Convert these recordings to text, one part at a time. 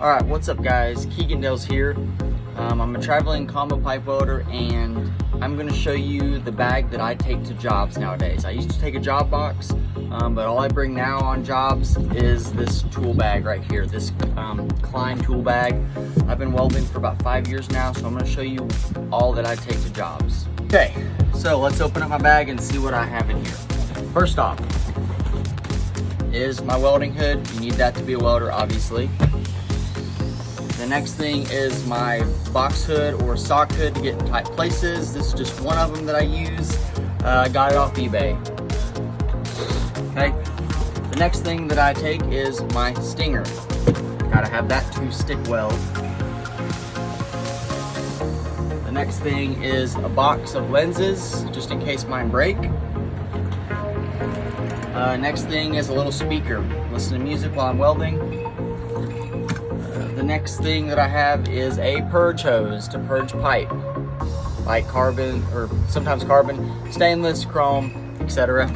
Alright, what's up guys? Keegan Dales here. I'm a traveling combo pipe welder, and I'm going to show you the bag that I take to jobs nowadays. I used to take a job box, but all I bring now on jobs is this tool bag right here, this Klein tool bag. I've been welding for about 5 years now, so I'm going to show you all that I take to jobs. Okay, so let's open up my bag and see what I have in here. First off is my welding hood. You need that to be a welder, obviously. The next thing is my box hood or sock hood to get in tight places. This is just one of them that I use. I got it off eBay. Okay. The next thing that I take is my stinger. Gotta have that to stick weld. The next thing is a box of lenses, just in case mine break. Next thing is a little speaker. Listen to music while I'm welding. The next thing that I have is a purge hose to purge pipe, like carbon, or sometimes carbon, stainless, chrome, etc.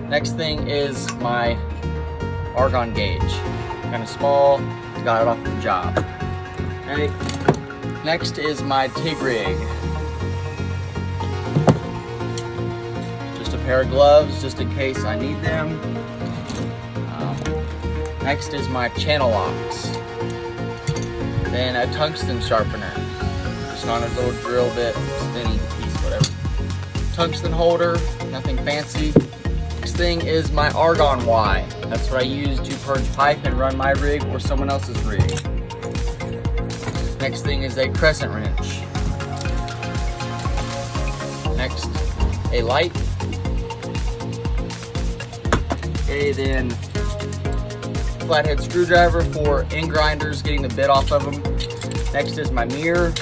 Next thing is my argon gauge, kind of small, got it off the job. Okay. Next is my TIG rig. Just a pair of gloves, just in case I need them. Next is my channel locks. Then a tungsten sharpener, just on a little drill bit, spinning piece, whatever. Tungsten holder, nothing fancy. Next thing is my argon Y. That's what I use to purge pipe and run my rig or someone else's rig. Next thing is a crescent wrench. Next, a light. Okay, then flathead screwdriver for end grinders, getting the bit off of them. Next is my mirror.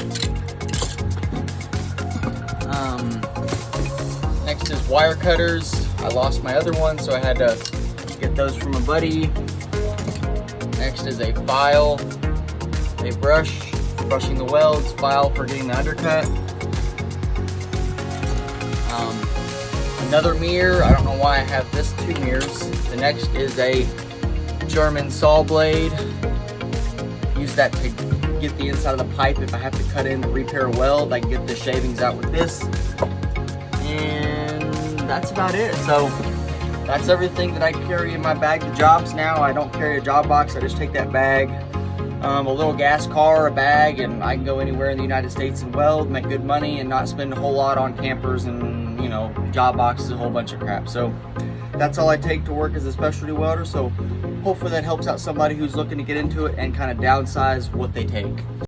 Next is wire cutters. I lost my other one, so I had to get those from a buddy. Next is a file, a brush for brushing the welds, file for getting the undercut. Another mirror. I don't know why I have this two mirrors. The next is a German saw blade. Use that to get the inside of the pipe. If I have to cut in to repair a weld, I can get the shavings out with this. And that's about it. So that's everything that I carry in my bag to jobs now. I don't carry a job box. I just take that bag, a little gas car, a bag, and I can go anywhere in the United States and weld, make good money, and not spend a whole lot on campers and, you know, job boxes, a whole bunch of crap. So that's all I take to work as a specialty welder. So hopefully that helps out somebody who's looking to get into it and kind of downsize what they take.